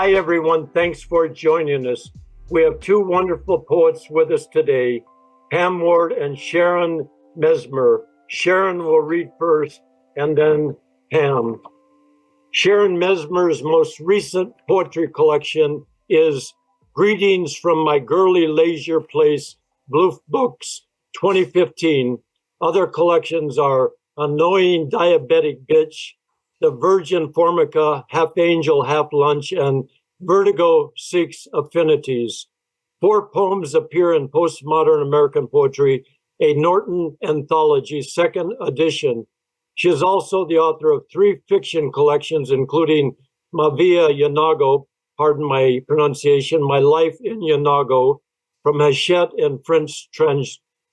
Hi, everyone. Thanks for joining us. We have two wonderful poets with us today, Pam Ward and Sharon Mesmer. Sharon will read first, and then Pam. Sharon Mesmer's most recent poetry collection is Greetings from My Girly Leisure Place, Blue Books, 2015. Other collections are Annoying Diabetic Bitch, The Virgin Formica, Half Angel, Half Lunch, and Vertigo Seeks Affinities. 4 poems appear in Postmodern American Poetry, a Norton anthology, 2nd edition. She is also the author of 3 fiction collections, including Ma Via Yanago, pardon my pronunciation, My Life in Yanago, from Hachette in French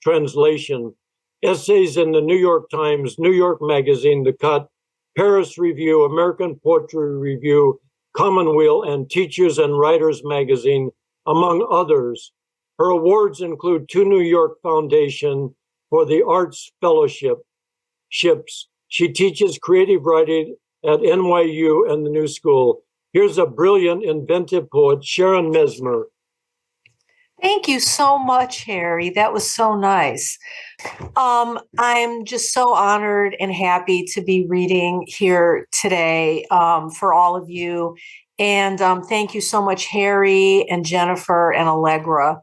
translation, essays in the New York Times, New York Magazine, The Cut, Paris Review, American Poetry Review, Commonweal, and Teachers and Writers Magazine, among others. Her awards include 2 New York Foundation for the Arts Fellowships. She teaches creative writing at NYU and the New School. Here's a brilliant, inventive poet, Sharon Mesmer. Thank you so much, Harry. That was so nice. I'm just so honored and happy to be reading here today for all of you. And thank you so much, Harry and Jennifer and Allegra.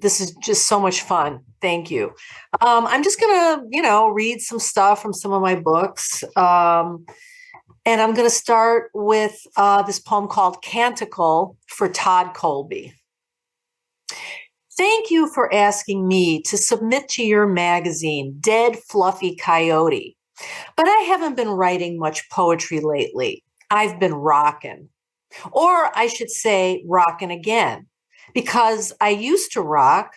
This is just so much fun. Thank you. I'm just going to, read some stuff from some of my books. And I'm going to start with this poem called Canticle for Todd Colby. Thank you for asking me to submit to your magazine, Dead Fluffy Coyote. But I haven't been writing much poetry lately. I've been rocking. Or I should say rocking again. Because I used to rock.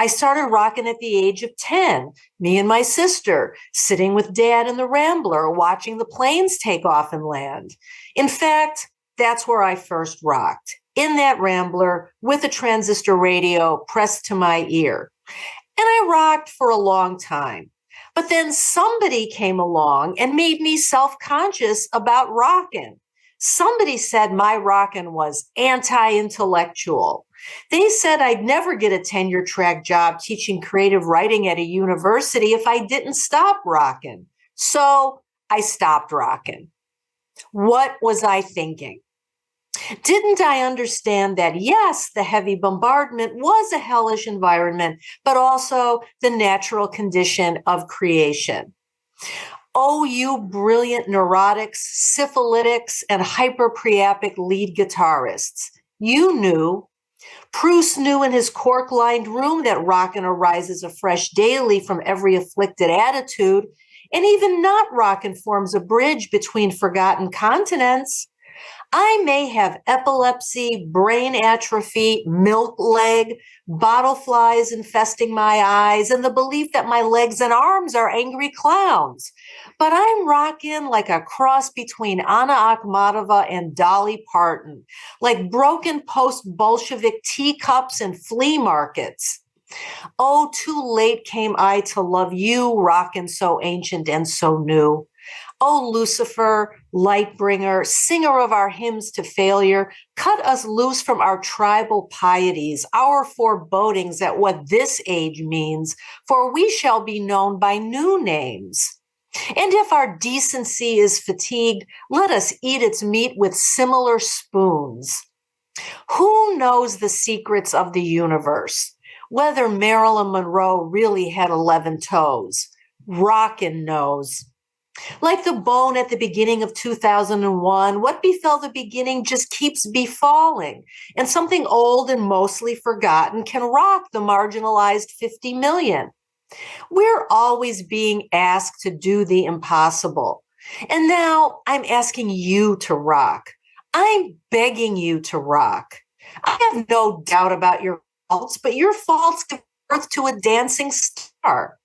I started rocking at the age of 10, me and my sister, sitting with Dad in the Rambler, watching the planes take off and land. In fact, that's where I first rocked, in that Rambler with a transistor radio pressed to my ear. And I rocked for a long time. But then somebody came along and made me self-conscious about rocking. Somebody said my rocking was anti-intellectual. They said I'd never get a tenure-track job teaching creative writing at a university if I didn't stop rocking. So I stopped rocking. What was I thinking? Didn't I understand that, yes, the heavy bombardment was a hellish environment, but also the natural condition of creation? Oh, you brilliant neurotics, syphilitics, and hyperpriapic lead guitarists. You knew. Proust knew in his cork-lined room that rockin' arises afresh daily from every afflicted attitude, and even not rockin' forms a bridge between forgotten continents. I may have epilepsy, brain atrophy, milk leg, bottle flies infesting my eyes, and the belief that my legs and arms are angry clowns. But I'm rocking like a cross between Anna Akhmatova and Dolly Parton, like broken post-Bolshevik teacups and flea markets. Oh, too late came I to love you, rockin' so ancient and so new. Oh, Lucifer, light bringer, singer of our hymns to failure, cut us loose from our tribal pieties, our forebodings at what this age means, for we shall be known by new names. And if our decency is fatigued, let us eat its meat with similar spoons. Who knows the secrets of the universe? Whether Marilyn Monroe really had 11 toes? Rockin' knows. Like the bone at the beginning of 2001, what befell the beginning just keeps befalling, and something old and mostly forgotten can rock the marginalized 50 million. We're always being asked to do the impossible, and now I'm asking you to rock. I'm begging you to rock. I have no doubt about your faults, but your faults give birth to a dancing star.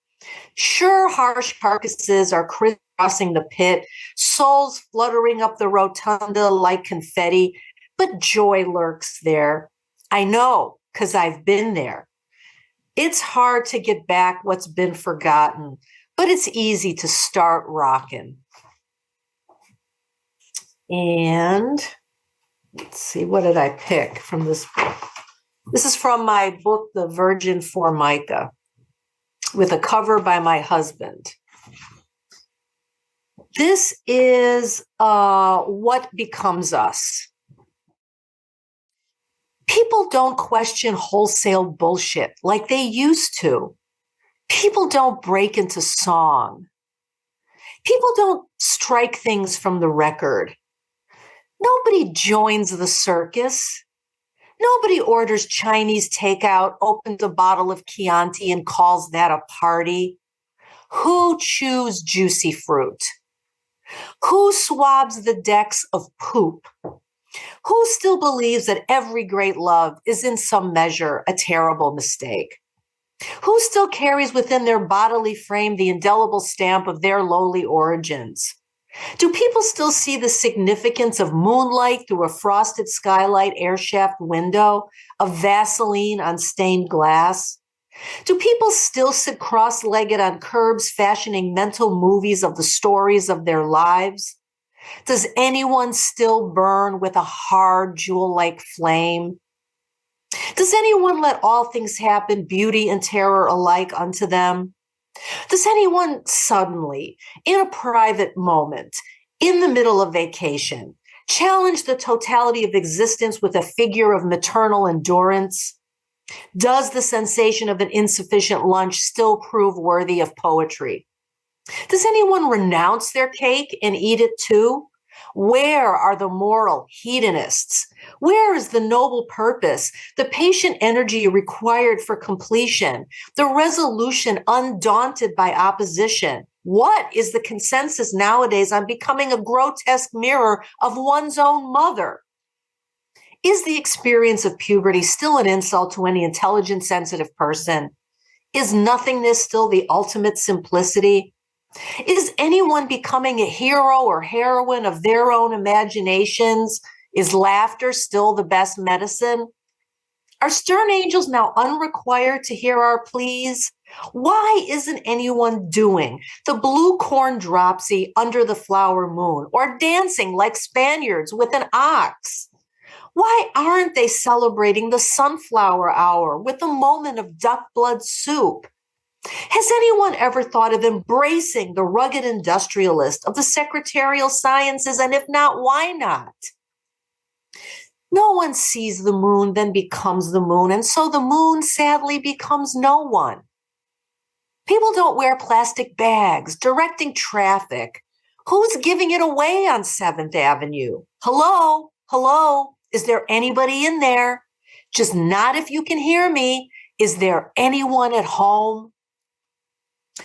Sure, harsh carcasses are crisscrossing the pit, souls fluttering up the rotunda like confetti, but joy lurks there. I know, because I've been there. It's hard to get back what's been forgotten, but it's easy to start rocking. And Let's see, what did I pick from this book? This is from my book, The Virgin Formica, with a cover by my husband. This is what becomes us. People don't question wholesale bullshit like they used to. People don't break into song. People don't strike things from the record. Nobody joins the circus. Nobody orders Chinese takeout, opens a bottle of Chianti, and calls that a party. Who chews juicy fruit? Who swabs the decks of poop? Who still believes that every great love is in some measure a terrible mistake? Who still carries within their bodily frame the indelible stamp of their lowly origins? Do people still see the significance of moonlight through a frosted skylight airshaft window, of Vaseline on stained glass? Do people still sit cross-legged on curbs fashioning mental movies of the stories of their lives? Does anyone still burn with a hard jewel-like flame? Does anyone let all things happen, beauty and terror alike unto them? Does anyone suddenly, in a private moment, in the middle of vacation, challenge the totality of existence with a figure of maternal endurance? Does the sensation of an insufficient lunch still prove worthy of poetry? Does anyone renounce their cake and eat it too? Where are the moral hedonists? Where is the noble purpose, the patient energy required for completion, the resolution undaunted by opposition? What is the consensus nowadays on becoming a grotesque mirror of one's own mother? Is the experience of puberty still an insult to any intelligent, sensitive person? Is nothingness still the ultimate simplicity? Is anyone becoming a hero or heroine of their own imaginations? Is laughter still the best medicine? Are stern angels now unrequired to hear our pleas? Why isn't anyone doing the blue corn dropsy under the flower moon or dancing like Spaniards with an ox? Why aren't they celebrating the sunflower hour with a moment of duck blood soup? Has anyone ever thought of embracing the rugged industrialist of the secretarial sciences? And if not, why not? No one sees the moon, then becomes the moon, and so the moon sadly becomes no one. People don't wear plastic bags, directing traffic. Who's giving it away on 7th Avenue? Hello? Hello? Is there anybody in there? Just not if you can hear me. Is there anyone at home?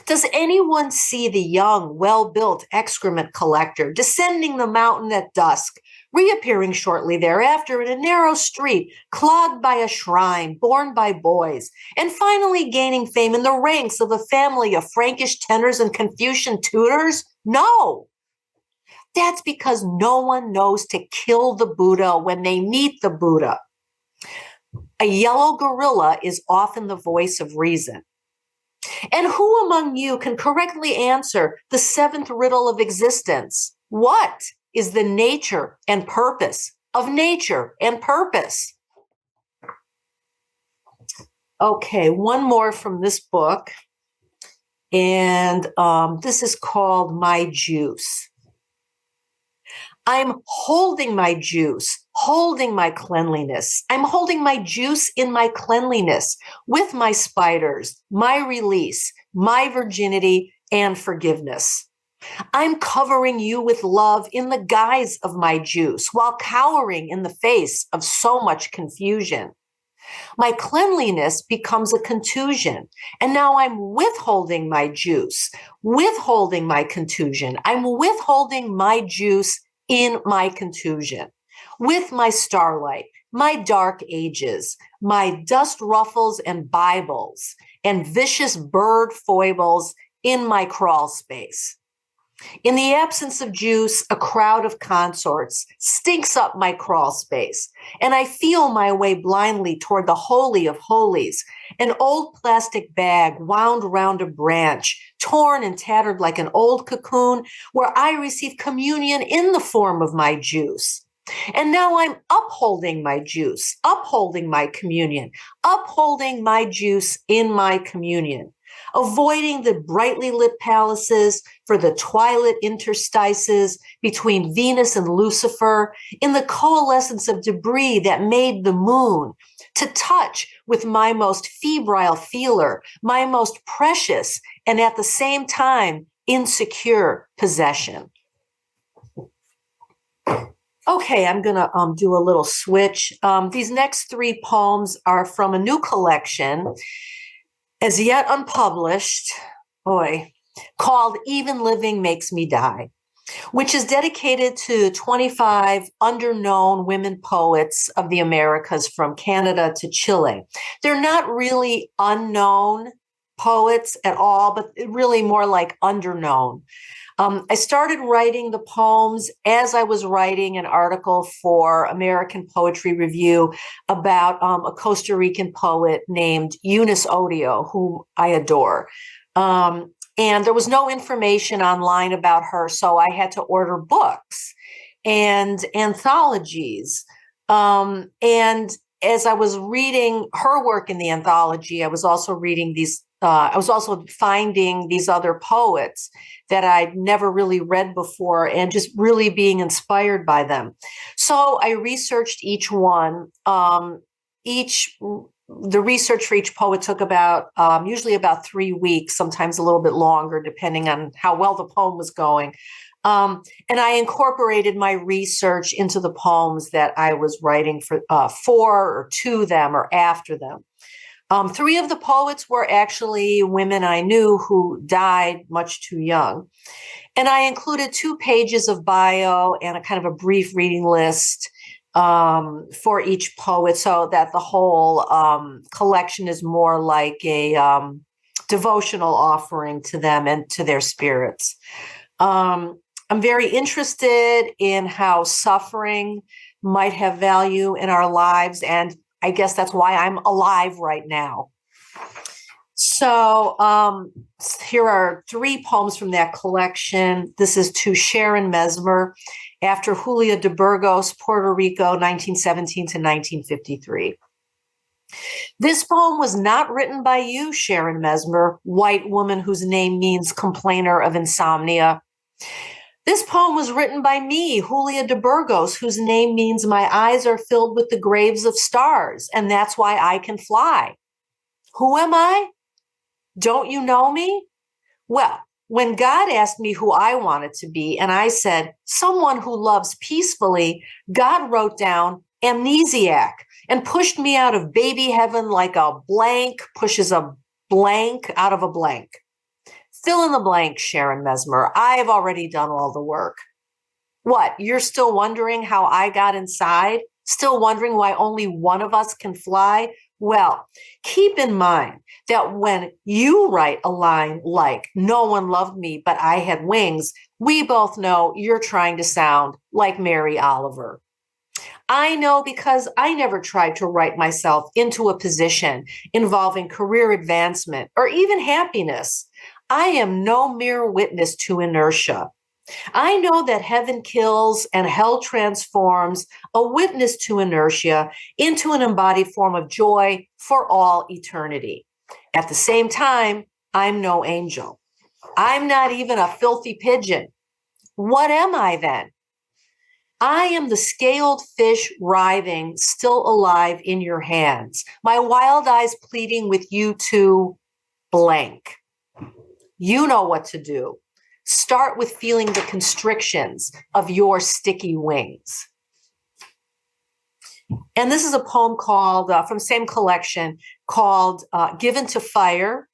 Does anyone see the young, well-built excrement collector descending the mountain at dusk, reappearing shortly thereafter in a narrow street, clogged by a shrine, borne by boys, and finally gaining fame in the ranks of a family of Frankish tenors and Confucian tutors? No. That's because no one knows to kill the Buddha when they meet the Buddha. A yellow gorilla is often the voice of reason. And who among you can correctly answer the 7th riddle of existence? What is the nature and purpose of nature and purpose? Okay, one more from this book. And this is called My Juice. I'm holding my juice, holding my cleanliness. I'm holding my juice in my cleanliness with my spiders, my release, my virginity, and forgiveness. I'm covering you with love in the guise of my juice while cowering in the face of so much confusion. My cleanliness becomes a contusion, and now I'm withholding my juice, withholding my contusion. I'm withholding my juice in my contusion, with my starlight, my dark ages, my dust ruffles and Bibles, and vicious bird foibles in my crawl space. In the absence of juice, a crowd of consorts stinks up my crawl space, and I feel my way blindly toward the Holy of Holies, an old plastic bag wound round a branch, torn and tattered like an old cocoon, where I receive communion in the form of my juice. And now I'm upholding my juice, upholding my communion, upholding my juice in my communion, avoiding the brightly lit palaces for the twilight interstices between Venus and Lucifer, in the coalescence of debris that made the moon, to touch with my most febrile feeler, my most precious, and at the same time, insecure possession. Okay, I'm going to do a little switch. These next three poems are from a new collection, as yet unpublished, called Even Living Makes Me Die, which is dedicated to 25 underknown women poets of the Americas from Canada to Chile. They're not really unknown poets at all, but really more like underknown. I started writing the poems as I was writing an article for American Poetry Review about a Costa Rican poet named Eunice Odio, whom I adore. And there was no information online about her, so I had to order books and anthologies. And as I was reading her work in the anthology, I was also reading these. I was also finding these other poets that I'd never really read before and just really being inspired by them. So I researched each one. The research for each poet took about usually about 3 weeks, sometimes a little bit longer, depending on how well the poem was going. And I incorporated my research into the poems that I was writing for or to them or after them. 3 of the poets were actually women I knew who died much too young. And I included 2 pages of bio and a kind of a brief reading list for each poet, so that the whole collection is more like a devotional offering to them and to their spirits. I'm very interested in how suffering might have value in our lives, and I guess that's why I'm alive right now. So here are 3 poems from that collection. This is to Sharon Mesmer, after Julia de Burgos, Puerto Rico, 1917 to 1953. This poem was not written by you, Sharon Mesmer, white woman whose name means complainer of insomnia. This poem was written by me, Julia de Burgos, whose name means my eyes are filled with the graves of stars, and that's why I can fly. Who am I? Don't you know me? Well, when God asked me who I wanted to be, and I said, someone who loves peacefully, God wrote down amnesiac and pushed me out of baby heaven like a blank pushes a blank out of a blank. Fill in the blank, Sharon Mesmer. I've already done all the work. What, you're still wondering how I got inside? Still wondering why only one of us can fly? Well, keep in mind that when you write a line like, no one loved me, but I had wings, we both know you're trying to sound like Mary Oliver. I know because I never tried to write myself into a position involving career advancement or even happiness. I am no mere witness to inertia. I know that heaven kills and hell transforms a witness to inertia into an embodied form of joy for all eternity. At the same time, I'm no angel. I'm not even a filthy pigeon. What am I then? I am the scaled fish writhing, still alive in your hands, my wild eyes pleading with you to blank. You know what to do. Start with feeling the constrictions of your sticky wings. And this is a poem called, from same collection, called Given to Fire.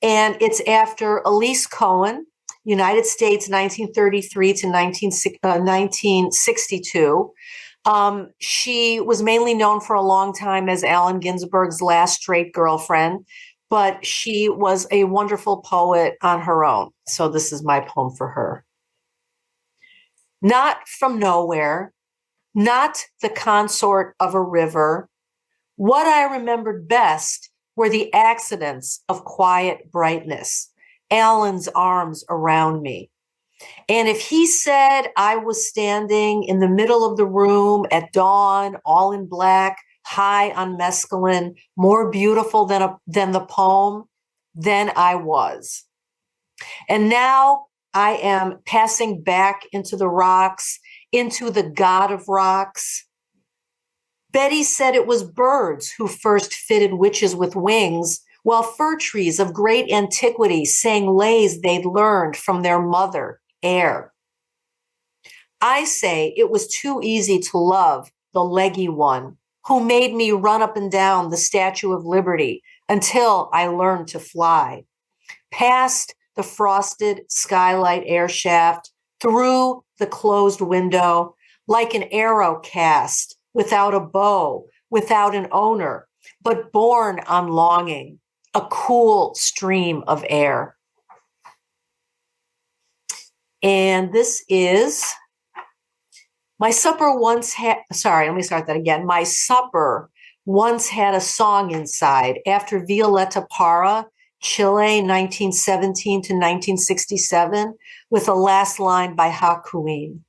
And it's after Elise Cohen, United States, 1933 to 1962. She was mainly known for a long time as Allen Ginsberg's last straight girlfriend, but she was a wonderful poet on her own. So this is my poem for her. Not from nowhere, not the consort of a river. What I remembered best were the accidents of quiet brightness, Allen's arms around me. And if he said I was standing in the middle of the room at dawn, all in black, high on mescaline, more beautiful than the poem, then I was. And now I am passing back into the rocks, into the God of rocks. Betty said it was birds who first fitted witches with wings, while fir trees of great antiquity sang lays they'd learned from their mother, air. I say it was too easy to love the leggy one who made me run up and down the Statue of Liberty until I learned to fly. Past the frosted skylight air shaft, through the closed window, like an arrow cast, without a bow, without an owner, but borne on longing, a cool stream of air. And this is my supper once had, let me start that again. My supper once had a song inside after Violeta Parra, Chile, 1917 to 1967, with a last line by Hakuin.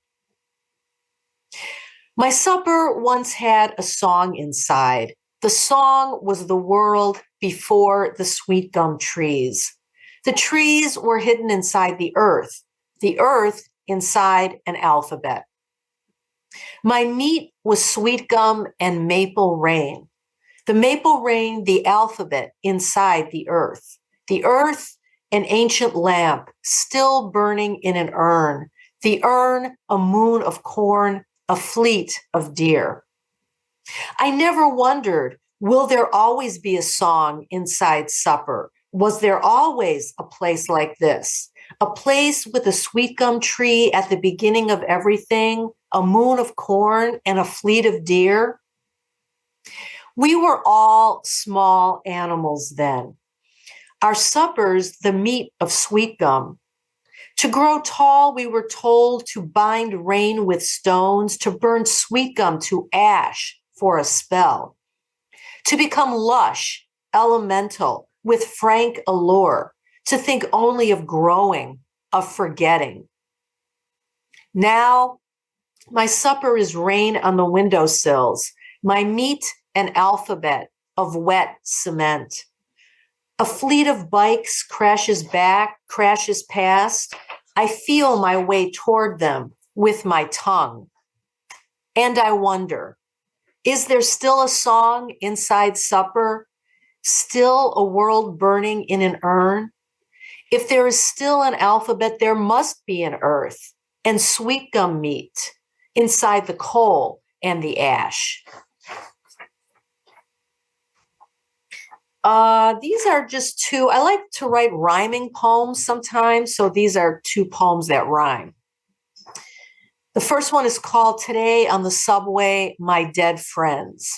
My supper once had a song inside. The song was the world before the sweet gum trees. The trees were hidden inside the earth inside an alphabet. My meat was sweet gum and maple rain. The maple rain, the alphabet inside the earth. The earth, an ancient lamp, still burning in an urn. The urn, a moon of corn, a fleet of deer. I never wondered, will there always be a song inside supper? Was there always a place like this? A place with a sweet gum tree at the beginning of everything, a moon of corn, and a fleet of deer? We were all small animals then. Our suppers, the meat of sweet gum. To grow tall, we were told to bind rain with stones, to burn sweet gum to ash for a spell. To become lush, elemental, with frank allure, to think only of growing, of forgetting. Now, my supper is rain on the windowsills, my meat an alphabet of wet cement. A fleet of bikes crashes past. I feel my way toward them with my tongue. And I wonder, is there still a song inside supper? Still a world burning in an urn? If there is still an alphabet, there must be an earth and sweet gum meat inside the coal and the ash. These are just two. I like to write rhyming poems sometimes, so these are two poems that rhyme. The first one is called Today on the Subway, My Dead Friends.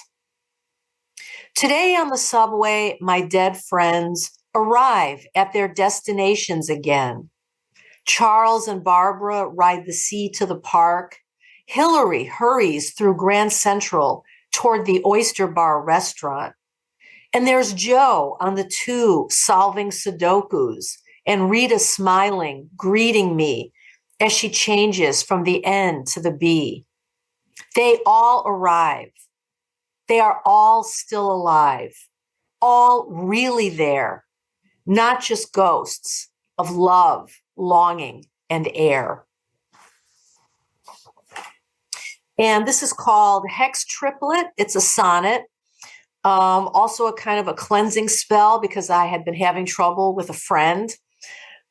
Today on the subway, my dead friends arrive at their destinations again. Charles and Barbara ride the C to the park. Hillary hurries through Grand Central toward the Oyster Bar restaurant. And there's Joe on the tube solving Sudokus, and Rita smiling, greeting me as she changes from the N to the B. They all arrive. They are all still alive, all really there, not just ghosts of love, longing, and air. And this is called Hex Triplet. It's a sonnet. Also a kind of a cleansing spell because I had been having trouble with a friend.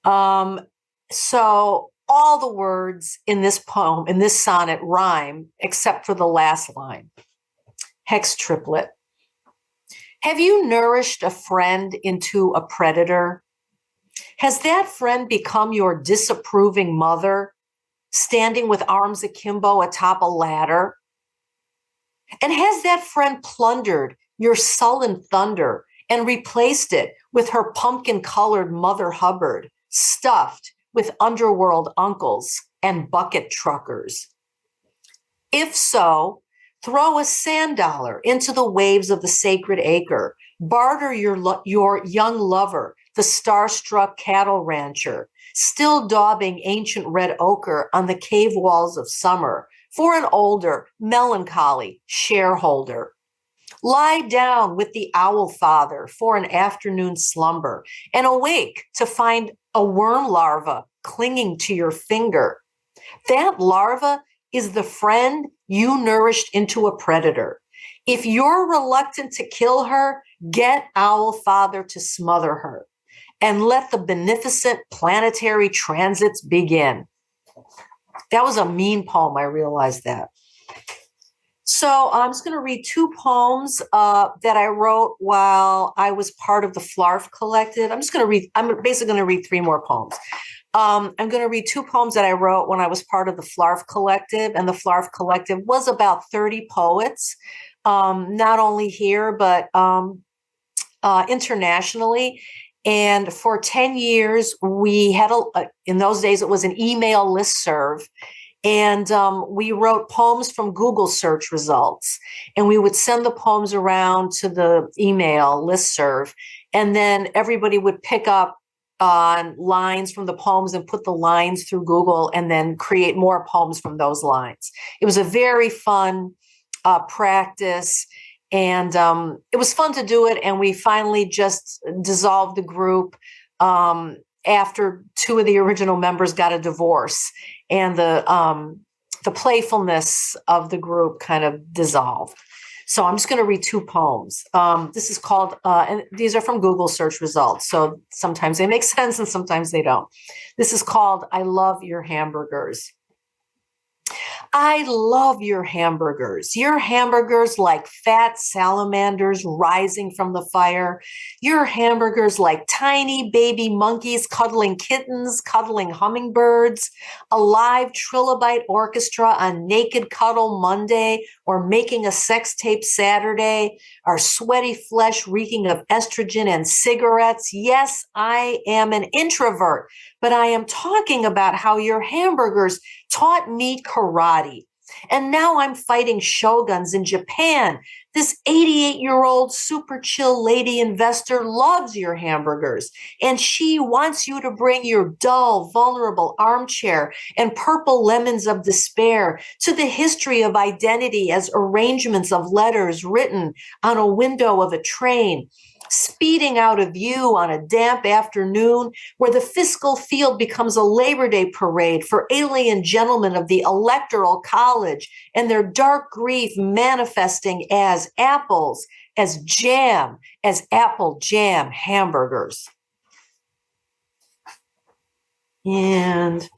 So all the words in this poem, in this sonnet, rhyme except for the last line. Hex Triplet. Have you nourished a friend into a predator? Has that friend become your disapproving mother, standing with arms akimbo atop a ladder? And has that friend plundered your sullen thunder and replaced it with her pumpkin-colored Mother Hubbard, stuffed with underworld uncles and bucket truckers? If so, throw a sand dollar into the waves of the sacred acre, barter your young lover, the starstruck cattle rancher, still daubing ancient red ochre on the cave walls of summer for an older, melancholy shareholder. Lie down with the owl father for an afternoon slumber and awake to find a worm larva clinging to your finger. That larva is the friend you nourished into a predator. If you're reluctant to kill her, get owl father to smother her and let the beneficent planetary transits begin. That was a mean poem. I realized that. So I'm just going to read two poems that I wrote while I was part of the Flarf Collective. I'm basically going to read three more poems. I'm going to read two poems that I wrote when I was part of the Flarf Collective. And the Flarf Collective was about 30 poets, not only here, but internationally. And for 10 years, we had, in those days, it was an email listserv. And we wrote poems from Google search results. And we would send the poems around to the email listserv. And then everybody would pick up on lines from the poems and put the lines through Google and then create more poems from those lines. It was a very fun practice. And it was fun to do it. And we finally just dissolved the group after two of the original members got a divorce, and the playfulness of the group kind of dissolved. So I'm just going to read two poems. This is called, and these are from Google search results. So sometimes they make sense and sometimes they don't. This is called, I Love Your Hamburgers. I love your hamburgers like fat salamanders rising from the fire. Your hamburgers like tiny baby monkeys cuddling kittens, cuddling hummingbirds, a live trilobite orchestra on Naked Cuddle Monday or making a sex tape Saturday, our sweaty flesh reeking of estrogen and cigarettes. Yes, I am an introvert, but I am talking about how your hamburgers taught me karate. And now I'm fighting shoguns in Japan. This 88-year-old super chill lady investor loves your hamburgers, and she wants you to bring your dull, vulnerable armchair and purple lemons of despair to the history of identity as arrangements of letters written on a window of a train, speeding out of view on a damp afternoon where the fiscal field becomes a Labor Day parade for alien gentlemen of the Electoral College and their dark grief manifesting as apples, as jam, as apple jam hamburgers. And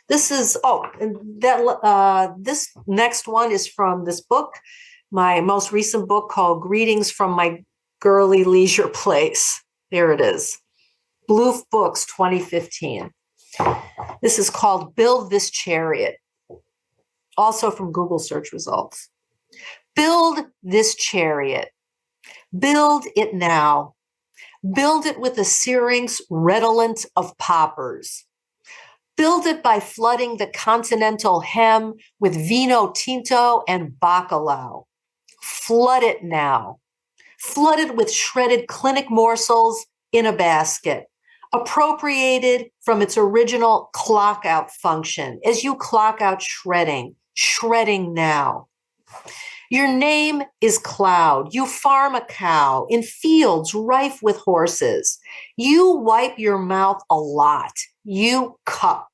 this is, this next one is from this book, my most recent book called Greetings from My Girly Leisure Place. There it is. Bloof Books 2015. This is called Build This Chariot. Also from Google search results. Build this chariot. Build it now. Build it with a syrinx redolent of poppers. Build it by flooding the continental hem with vino tinto and bacalao. Flood it now. Flooded with shredded clinic morsels in a basket, appropriated from its original clock out function as you clock out shredding now. Your name is Cloud. You farm a cow in fields rife with horses. You wipe your mouth a lot. You cup.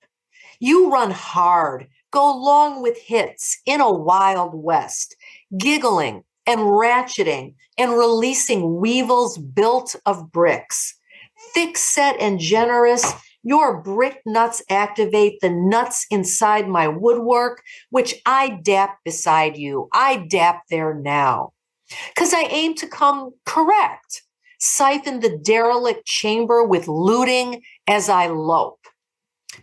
You run hard, go long with hits in a wild west, giggling and ratcheting and releasing weevils built of bricks. Thick set and generous, your brick nuts activate the nuts inside my woodwork, which I dap beside you. I dap there now. 'Cause I aim to come correct, siphon the derelict chamber with looting as I lope.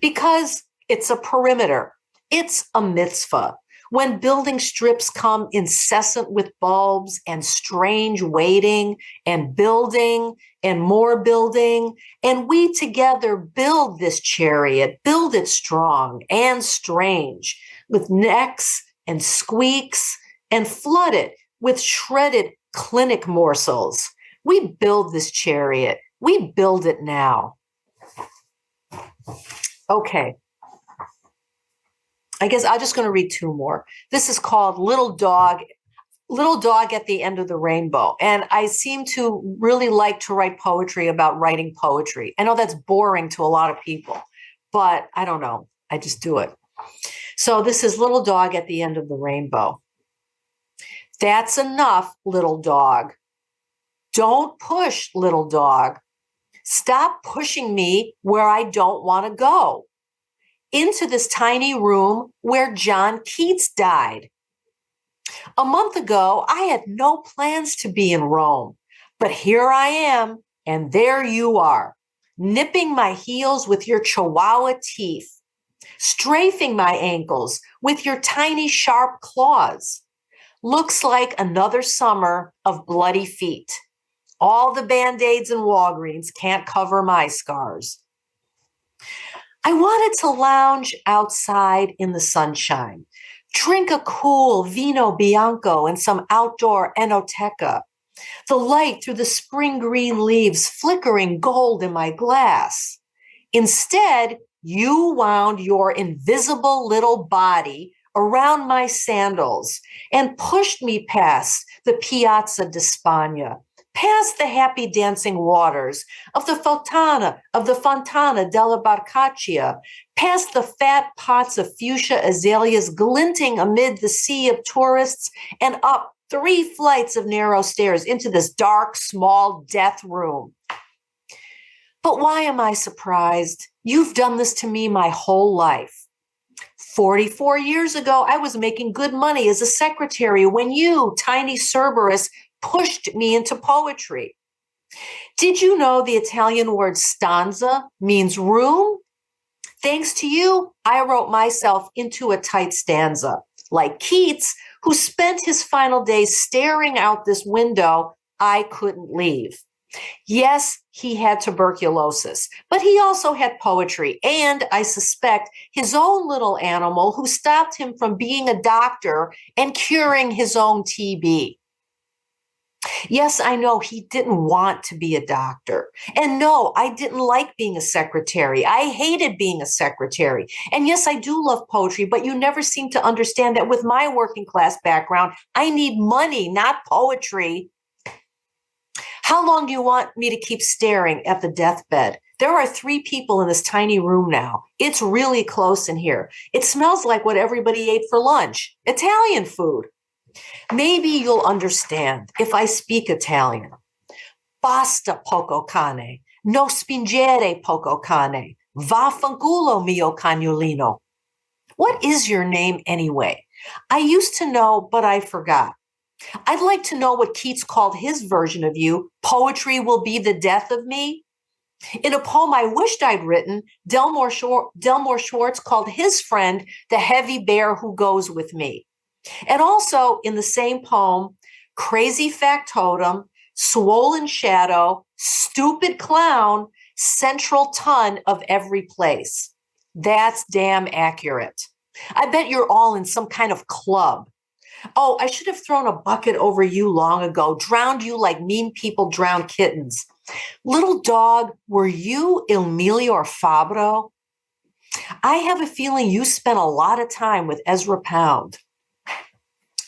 Because it's a perimeter. It's a mitzvah. When building strips come incessant with bulbs and strange waiting and building and more building, and we together build this chariot, build it strong and strange with necks and squeaks and flood it with shredded clinic morsels. We build this chariot. We build it now. Okay. I guess I'm just going to read two more. This is called Little Dog at the End of the Rainbow. And I seem to really like to write poetry about writing poetry. I know that's boring to a lot of people, but I don't know. I just do it. So this is Little Dog at the End of the Rainbow. That's enough, little dog. Don't push, little dog. Stop pushing me where I don't want to go. Into this tiny room where John Keats died. A month ago, I had no plans to be in Rome, but here I am, and there you are, nipping my heels with your chihuahua teeth, strafing my ankles with your tiny sharp claws. Looks like another summer of bloody feet. All the Band-Aids and Walgreens can't cover my scars. I wanted to lounge outside in the sunshine, drink a cool vino bianco and some outdoor enoteca, the light through the spring green leaves flickering gold in my glass. Instead, you wound your invisible little body around my sandals and pushed me past the Piazza di Spagna, past the happy dancing waters of the Fontana della Barcaccia, past the fat pots of fuchsia azaleas glinting amid the sea of tourists, and up 3 flights of narrow stairs into this dark, small death room. But why am I surprised? You've done this to me my whole life. 44 years ago, I was making good money as a secretary when you, tiny Cerberus, pushed me into poetry. Did you know the Italian word stanza means room? Thanks to you, I wrote myself into a tight stanza. Like Keats, who spent his final days staring out this window, I couldn't leave. Yes, he had tuberculosis, but he also had poetry and, I suspect, his own little animal who stopped him from being a doctor and curing his own TB. Yes, I know he didn't want to be a doctor. And no, I didn't like being a secretary. I hated being a secretary. And yes, I do love poetry, but you never seem to understand that with my working class background, I need money, not poetry. How long do you want me to keep staring at the deathbed? There are 3 people in this tiny room now. It's really close in here. It smells like what everybody ate for lunch, Italian food. Maybe you'll understand if I speak Italian. Basta poco cane, no spingere poco cane, vaffanculo mio cagnolino. What is your name anyway? I used to know, but I forgot. I'd like to know what Keats called his version of you, poetry will be the death of me. In a poem I wished I'd written, Delmore Schwartz called his friend the heavy bear who goes with me. And also in the same poem, crazy factotum, swollen shadow, stupid clown, central ton of every place. That's damn accurate. I bet you're all in some kind of club. Oh, I should have thrown a bucket over you long ago, drowned you like mean people drown kittens. Little dog, were you Emilio Fabro? I have a feeling you spent a lot of time with Ezra Pound.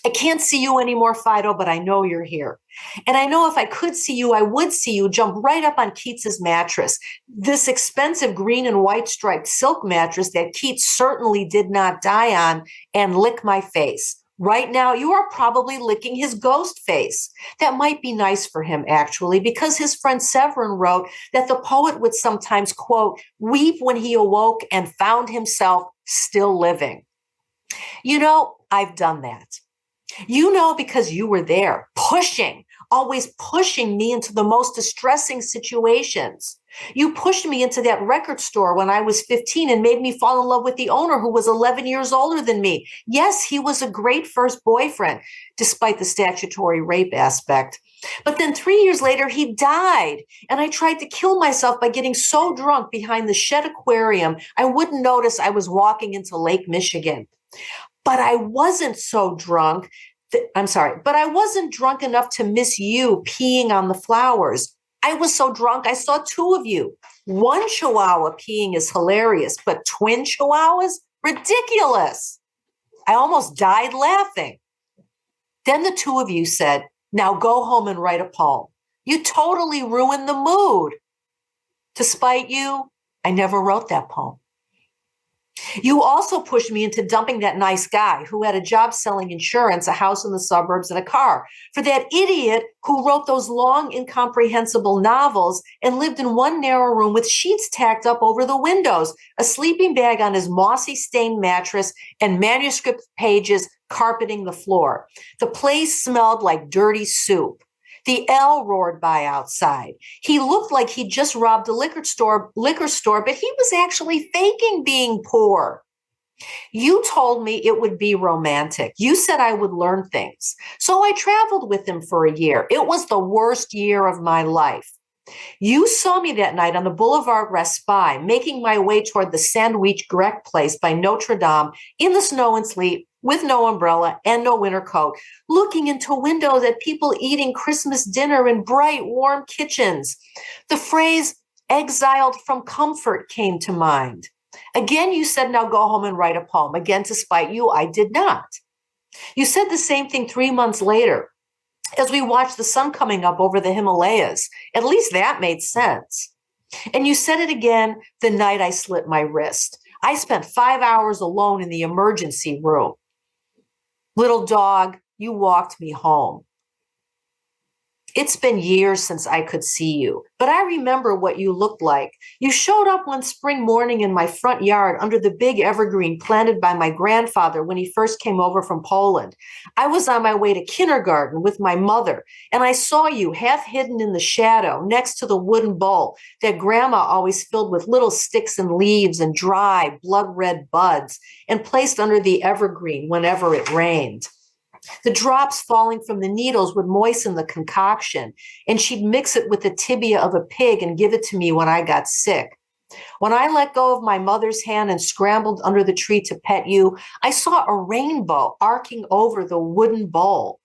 I can't see you anymore, Fido, but I know you're here. And I know if I could see you, I would see you jump right up on Keats's mattress, this expensive green and white striped silk mattress that Keats certainly did not die on, and lick my face. Right now, you are probably licking his ghost face. That might be nice for him, actually, because his friend Severin wrote that the poet would sometimes, quote, weep when he awoke and found himself still living. You know, I've done that. You know, because you were there, always pushing me into the most distressing situations. You pushed me into that record store when I was 15 and made me fall in love with the owner who was 11 years older than me. Yes, he was a great first boyfriend, despite the statutory rape aspect. But then 3 years later, he died. And I tried to kill myself by getting so drunk behind the shed aquarium, I wouldn't notice I was walking into Lake Michigan. But I wasn't so drunk. But I wasn't drunk enough to miss you peeing on the flowers. I was so drunk, I saw 2 of you. One chihuahua peeing is hilarious, but twin chihuahuas? Ridiculous. I almost died laughing. Then the two of you said, now go home and write a poem. You totally ruined the mood. To spite you, I never wrote that poem. You also pushed me into dumping that nice guy who had a job selling insurance, a house in the suburbs, and a car for that idiot who wrote those long, incomprehensible novels and lived in one narrow room with sheets tacked up over the windows, a sleeping bag on his mossy stained mattress, and manuscript pages carpeting the floor. The place smelled like dirty soup. The L roared by outside. He looked like he just robbed a liquor store, but he was actually faking being poor. You told me it would be romantic. You said I would learn things. So I traveled with him for a year. It was the worst year of my life. You saw me that night on the Boulevard Raspail, making my way toward the Sandwich Grec place by Notre Dame in the snow and sleet, with no umbrella and no winter coat, looking into windows at people eating Christmas dinner in bright, warm kitchens. The phrase exiled from comfort came to mind. Again, you said, now go home and write a poem. Again, to spite you, I did not. You said the same thing 3 months later as we watched the sun coming up over the Himalayas. At least that made sense. And you said it again the night I slit my wrist. I spent 5 hours alone in the emergency room. Little dog, you walked me home. It's been years since I could see you, but I remember what you looked like. You showed up one spring morning in my front yard under the big evergreen planted by my grandfather when he first came over from Poland. I was on my way to kindergarten with my mother, and I saw you half hidden in the shadow next to the wooden bowl that Grandma always filled with little sticks and leaves and dry, blood-red buds and placed under the evergreen whenever it rained. The drops falling from the needles would moisten the concoction, and she'd mix it with the tibia of a pig and give it to me when I got sick. When I let go of my mother's hand and scrambled under the tree to pet you, I saw a rainbow arcing over the wooden bowl.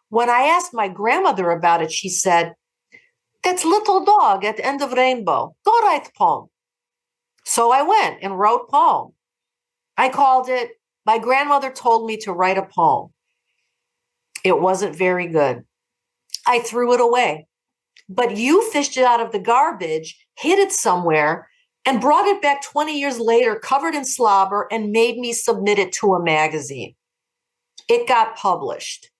When I asked my grandmother about it, she said, "That's little dog at the end of rainbow. Go write poem." So I went and wrote poem. I called it, My Grandmother Told Me to Write a Poem. It wasn't very good. I threw it away. But you fished it out of the garbage, hid it somewhere, and brought it back 20 years later, covered in slobber, and made me submit it to a magazine. It got published.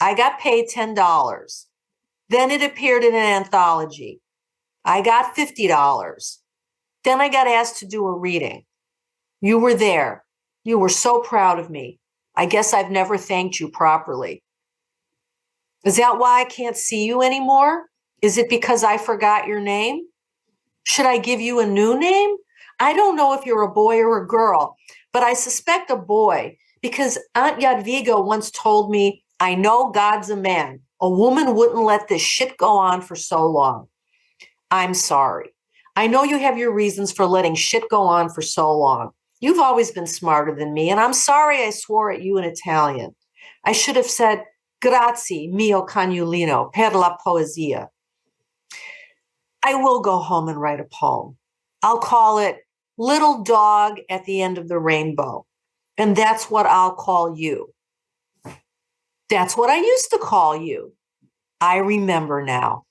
I got paid $10. Then it appeared in an anthology. I got $50. Then I got asked to do a reading. You were there. You were so proud of me. I guess I've never thanked you properly. Is that why I can't see you anymore? Is it because I forgot your name? Should I give you a new name? I don't know if you're a boy or a girl, but I suspect a boy because Aunt Jadwiga once told me, I know God's a man. A woman wouldn't let this shit go on for so long. I'm sorry. I know you have your reasons for letting shit go on for so long. You've always been smarter than me, and I'm sorry I swore at you in Italian. I should have said, Grazie, mio cagnolino, per la poesia. I will go home and write a poem. I'll call it Little Dog at the End of the Rainbow. And that's what I'll call you. That's what I used to call you. I remember now.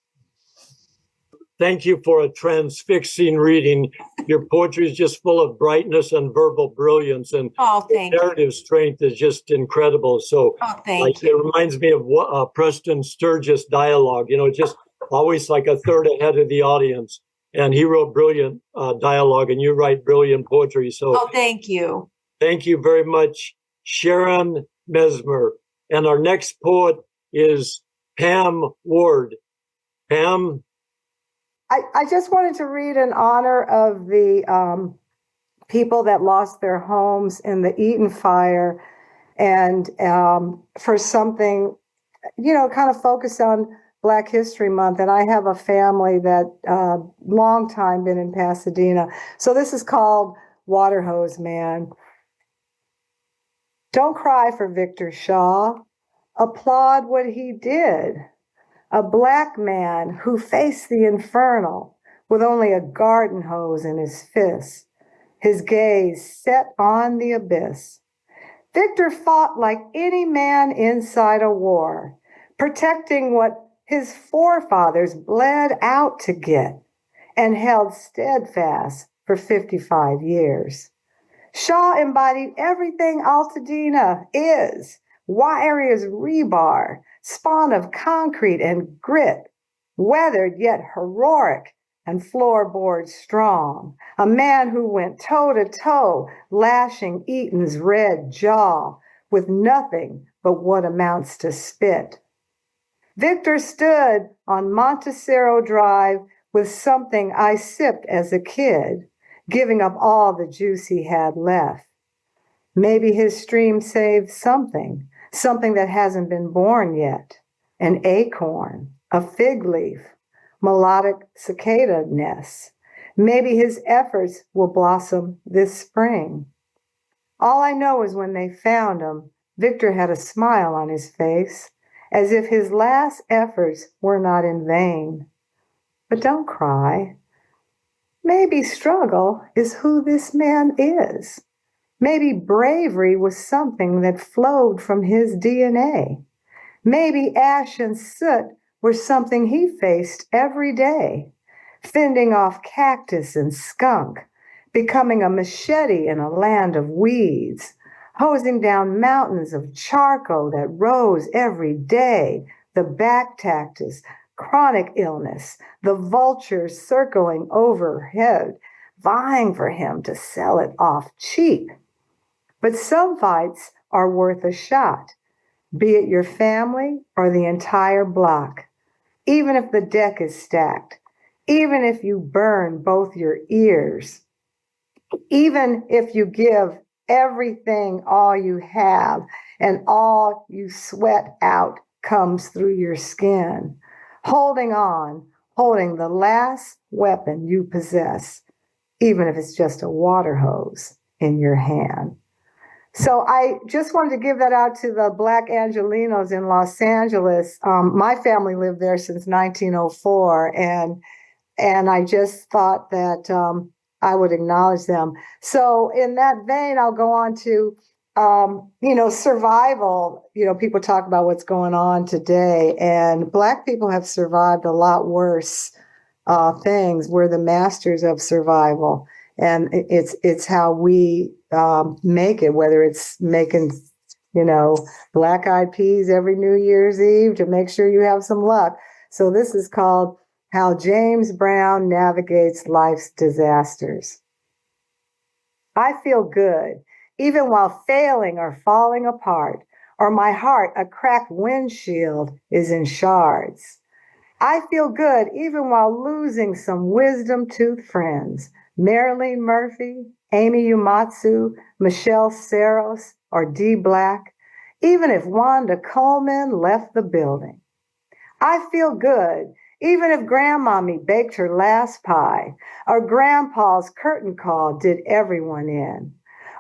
Thank you for a transfixing reading. Your poetry is just full of brightness and verbal brilliance, and narrative strength is just incredible. So thank you. It reminds me of Preston Sturgis dialogue, just always like a third ahead of the audience. And he wrote brilliant dialogue, and you write brilliant poetry. So thank you. Thank you very much, Sharon Mesmer. And our next poet is Pam Ward. Pam? I just wanted to read in honor of the people that lost their homes in the Eaton fire, and for something, kind of focused on Black History Month. And I have a family that long time been in Pasadena. So this is called Water Hose Man. Don't cry for Victor Shaw. Applaud what he did. A Black man who faced the infernal with only a garden hose in his fist, his gaze set on the abyss. Victor fought like any man inside a war, protecting what his forefathers bled out to get, and held steadfast for 55 years. Shaw embodied everything Altadena is, wiry as rebar, spawn of concrete and grit, weathered yet heroic and floorboard strong, a man who went toe to toe, lashing Eaton's red jaw with nothing but what amounts to spit. Victor stood on Montecero Drive with something I sipped as a kid, giving up all the juice he had left. Maybe his stream saved something that hasn't been born yet, an acorn, a fig leaf, melodic cicada nests. Maybe his efforts will blossom this spring. All I know is when they found him, Victor had a smile on his face, as if his last efforts were not in vain. But don't cry. Maybe struggle is who this man is. Maybe bravery was something that flowed from his DNA. Maybe ash and soot were something he faced every day, fending off cactus and skunk, becoming a machete in a land of weeds, hosing down mountains of charcoal that rose every day, the back cactus, chronic illness, the vultures circling overhead, vying for him to sell it off cheap. But some fights are worth a shot, be it your family or the entire block, even if the deck is stacked, even if you burn both your ears, even if you give everything all you have and all you sweat out comes through your skin, holding on, holding the last weapon you possess, even if it's just a water hose in your hand. So I just wanted to give that out to the Black Angelinos in Los Angeles. My family lived there since 1904, and I just thought that I would acknowledge them. So in that vein, I'll go on to, survival. People talk about what's going on today, and Black people have survived a lot worse things. We're the masters of survival, and it's how we make it, whether it's making, black-eyed peas every New Year's Eve to make sure you have some luck. So this is called How James Brown Navigates Life's Disasters. I feel good, even while failing or falling apart, or my heart, a cracked windshield, is in shards. I feel good even while losing some wisdom-toothed friends, Marilyn Murphy, Amy Umatsu, Michelle Serros, or Dee Black, even if Wanda Coleman left the building. I feel good even if Grandmommy baked her last pie, or Grandpa's curtain call did everyone in,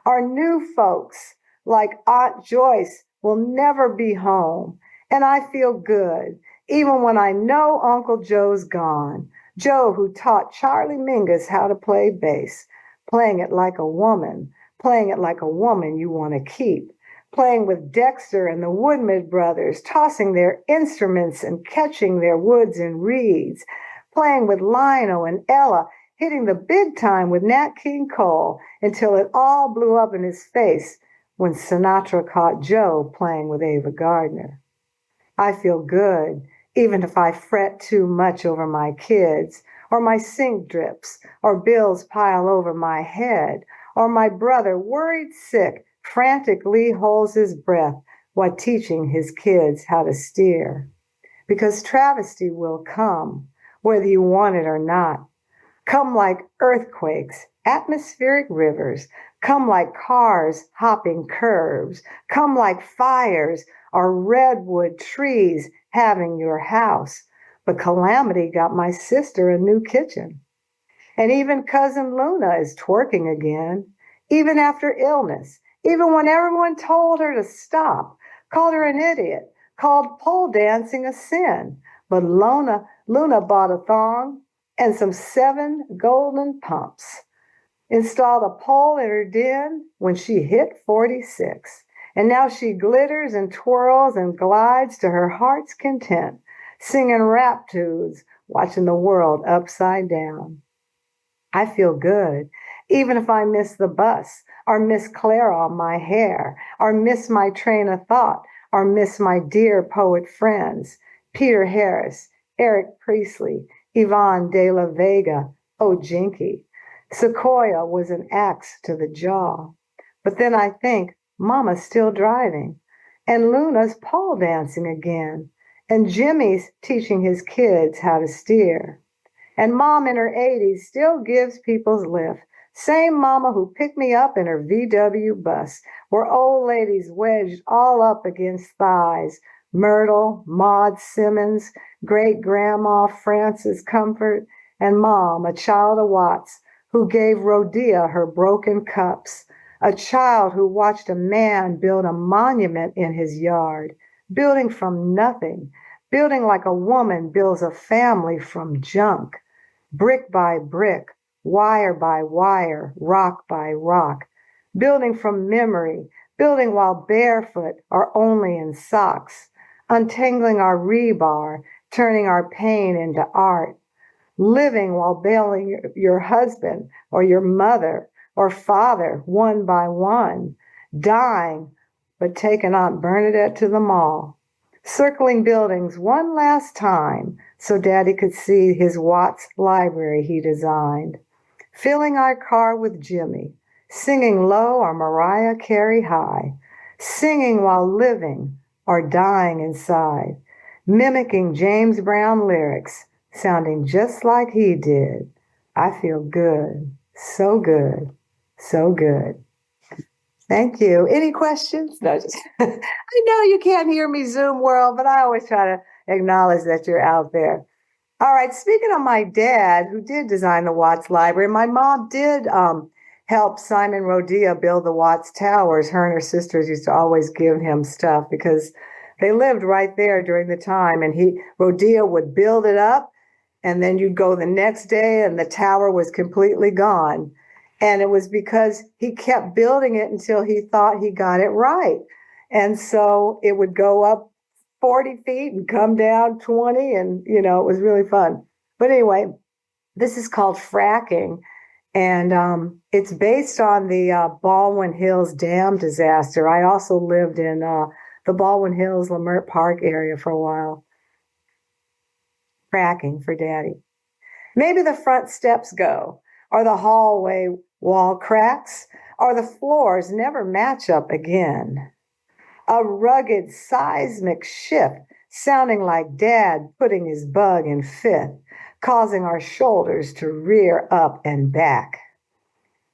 or new folks like Aunt Joyce will never be home, and I feel good even when I know Uncle Joe's gone, Joe who taught Charlie Mingus how to play bass, playing it like a woman you want to keep, playing with Dexter and the Woodman brothers, tossing their instruments and catching their woods and reeds, playing with Lionel and Ella, hitting the big time with Nat King Cole until it all blew up in his face when Sinatra caught Joe playing with Ava Gardner. I feel good, even if I fret too much over my kids, or my sink drips, or bills pile over my head, or my brother, worried sick, frantically holds his breath while teaching his kids how to steer. Because travesty will come, whether you want it or not. Come like earthquakes, atmospheric rivers, come like cars hopping curves, come like fires or redwood trees having your house. But calamity got my sister a new kitchen. And even cousin Luna is twerking again, even after illness, even when everyone told her to stop, called her an idiot, called pole dancing a sin. But Luna bought a thong, and some 7 golden pumps. Installed a pole in her den when she hit 46. And now she glitters and twirls and glides to her heart's content, singing rap tunes, watching the world upside down. I feel good, even if I miss the bus, or miss Clara on my hair, or miss my train of thought, or miss my dear poet friends, Peter Harris, Eric Priestley, Yvonne de la Vega, oh Jinky. Sequoia was an axe to the jaw. But then I think, Mama's still driving, and Luna's pole dancing again, and Jimmy's teaching his kids how to steer. And Mom in her 80s still gives people's lift. Same Mama who picked me up in her VW bus, where old ladies wedged all up against thighs. Myrtle, Maud Simmons, great-grandma Frances Comfort, and Mom, a child of Watts, who gave Rhodia her broken cups. A child who watched a man build a monument in his yard, building from nothing, building like a woman builds a family from junk, brick by brick, wire by wire, rock by rock, building from memory, building while barefoot or only in socks, untangling our rebar, turning our pain into art, living while bailing your husband or your mother or father one by one, dying, but taking Aunt Bernadette to the mall, circling buildings one last time so Daddy could see his Watts library he designed, filling our car with Jimmy, singing low or Mariah Carey high, singing while living or dying inside, mimicking James Brown lyrics, sounding just like he did. I feel good, so good, so good. Thank you. Any questions? No, just I know you can't hear me, Zoom world, but I always try to acknowledge that you're out there. All right, speaking of my dad, who did design the Watts Library, my mom did help Simon Rhodia build the Watts Towers. Her and her sisters used to always give him stuff because they lived right there during the time, and Rhodia would build it up, and then you'd go the next day and the tower was completely gone. And it was because he kept building it until he thought he got it right. And so it would go up 40 feet and come down 20, and, it was really fun. But anyway, this is called fracking, and it's based on the Baldwin Hills Dam disaster. I also lived in the Baldwin Hills, Lamert Park area for a while. Fracking for Daddy. Maybe the front steps go, or the hallway wall cracks, or the floors never match up again. A rugged seismic shift, sounding like Dad putting his bug in fifth, causing our shoulders to rear up and back.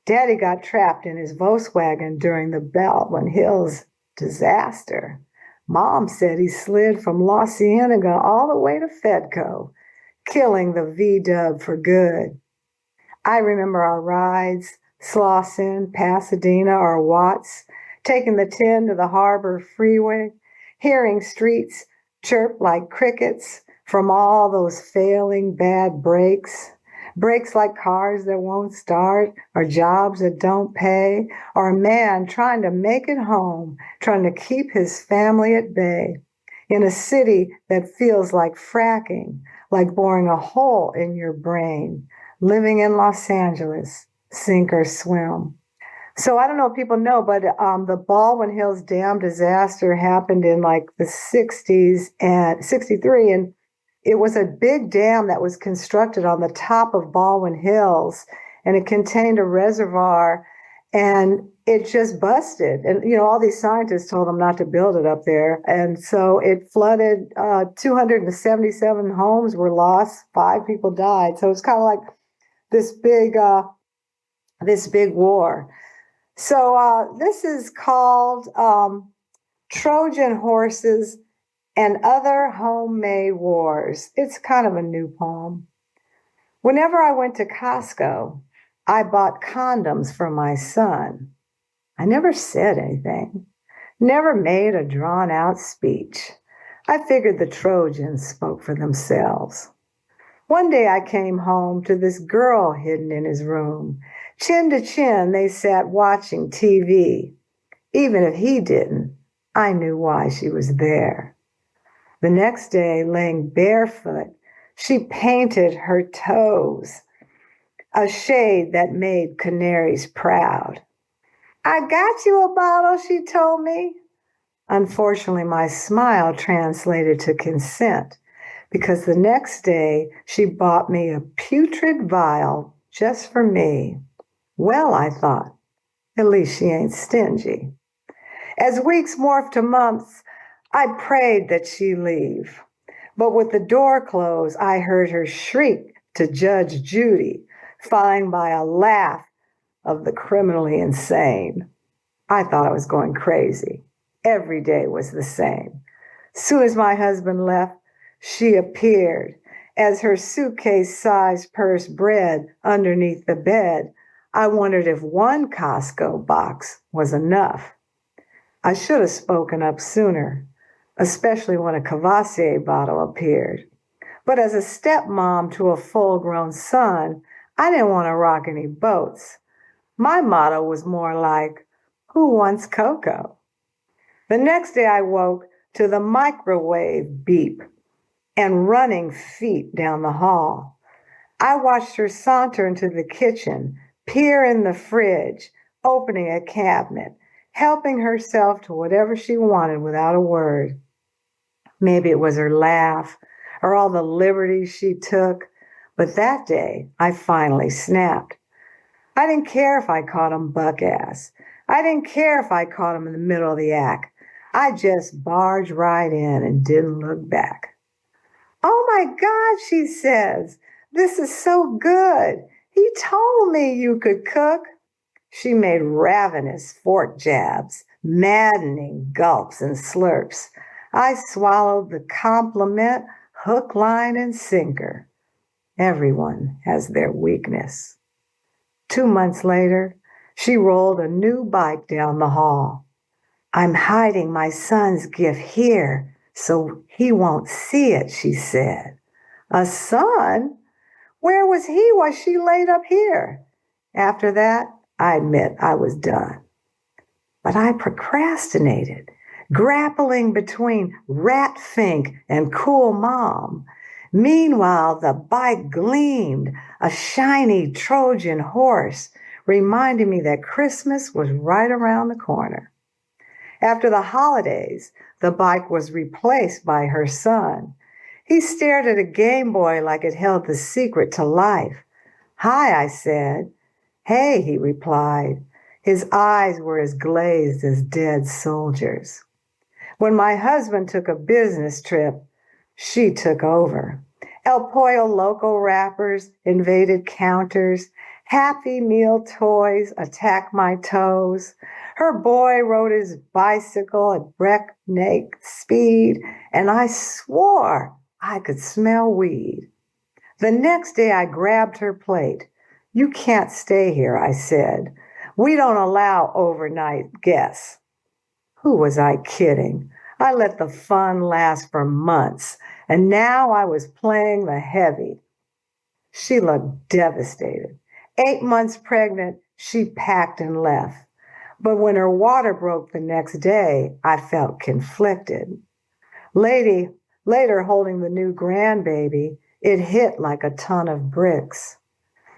Daddy got trapped in his Volkswagen during the Baldwin Hills disaster. Mom said he slid from La Cienega all the way to Fedco, killing the V-dub for good. I remember our rides, Slauson, Pasadena, or Watts, taking the 10 to the Harbor Freeway, hearing streets chirp like crickets from all those failing bad brakes like cars that won't start, or jobs that don't pay, or a man trying to make it home, trying to keep his family at bay, in a city that feels like fracking, like boring a hole in your brain, living in Los Angeles, sink or swim. So I don't know if people know, but the Baldwin Hills Dam disaster happened in like the 60s and 63, and it was a big dam that was constructed on the top of Baldwin Hills, and it contained a reservoir, and it just busted. And, all these scientists told them not to build it up there. And so it flooded, 277 homes were lost, 5 people died. So it's kind of like this big war. So this is called Trojan Horses and Other Homemade Wars. It's kind of a new poem. Whenever I went to Costco, I bought condoms for my son. I never said anything, never made a drawn-out speech. I figured the Trojans spoke for themselves. One day I came home to this girl hidden in his room. Chin to chin, they sat watching TV. Even if he didn't, I knew why she was there. The next day, laying barefoot, she painted her toes, a shade that made canaries proud. I got you a bottle, she told me. Unfortunately, my smile translated to consent because the next day she bought me a putrid vial just for me. Well, I thought, at least she ain't stingy. As weeks morphed to months, I prayed that she leave. But with the door closed, I heard her shriek to Judge Judy, followed by a laugh of the criminally insane. I thought I was going crazy. Every day was the same. Soon as my husband left, she appeared. As her suitcase-sized purse bred underneath the bed, I wondered if one Costco box was enough. I should have spoken up sooner, especially when a Cavassier bottle appeared. But as a stepmom to a full-grown son, I didn't want to rock any boats. My motto was more like, who wants cocoa? The next day I woke to the microwave beep and running feet down the hall. I watched her saunter into the kitchen, peer in the fridge, opening a cabinet, helping herself to whatever she wanted without a word. Maybe it was her laugh or all the liberties she took, but that day I finally snapped. I didn't care if I caught him buck ass. I didn't care if I caught him in the middle of the act. I just barged right in and didn't look back. Oh my God, she says, this is so good. He told me you could cook. She made ravenous fork jabs, maddening gulps and slurps. I swallowed the compliment hook, line, and sinker. Everyone has their weakness. 2 months later, she rolled a new bike down the hall. I'm hiding my son's gift here so he won't see it, she said. A son? Where was he while she laid up here? After that, I admit I was done. But I procrastinated, grappling between rat fink and cool mom. Meanwhile, the bike gleamed, a shiny Trojan horse, reminding me that Christmas was right around the corner. After the holidays, the bike was replaced by her son. He stared at a Game Boy like it held the secret to life. Hi, I said. Hey, he replied. His eyes were as glazed as dead soldiers. When my husband took a business trip, she took over. El Pollo Loco wrappers invaded counters. Happy Meal toys attacked my toes. Her boy rode his bicycle at breakneck speed, and I swore I could smell weed. The next day I grabbed her plate. You can't stay here, I said. We don't allow overnight guests. Who was I kidding? I let the fun last for months, and now I was playing the heavy. She looked devastated. 8 months pregnant, she packed and left. But when her water broke the next day, I felt conflicted. Later, holding the new grandbaby, it hit like a ton of bricks.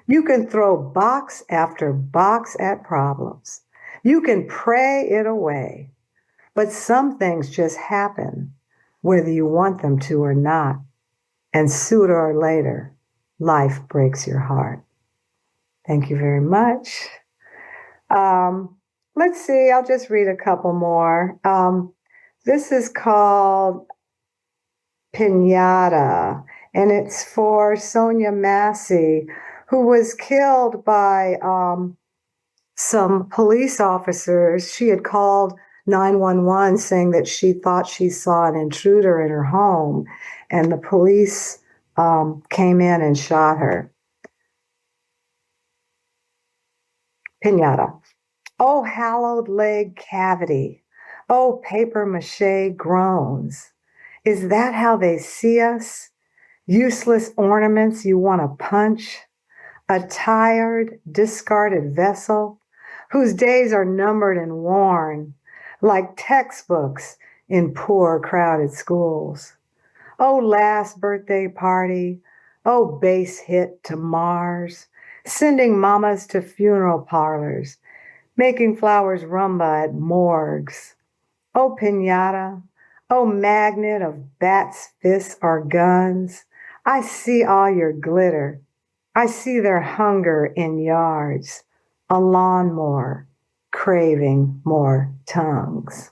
You can throw box after box at problems. You can pray it away. But some things just happen, whether you want them to or not. And sooner or later, life breaks your heart. Thank you very much. Let's see, I'll just read a couple more. This is called Pinata, and it's for Sonia Massey, who was killed by some police officers. She had called 911 saying that she thought she saw an intruder in her home, and the police came in and shot her. Pinata. Oh, hallowed leg cavity. Oh, paper mache groans. Is that how they see us? useless ornaments you want to punch, a tired, discarded vessel whose days are numbered and worn like textbooks in poor, crowded schools. Oh, last birthday party. Oh, base hit to Mars. Sending mamas to funeral parlors. Making flowers rumba at morgues. Oh, piñata. Oh, magnet of bats, fists, or guns. I see all your glitter. I see their hunger in yards. A lawnmower craving more tongues.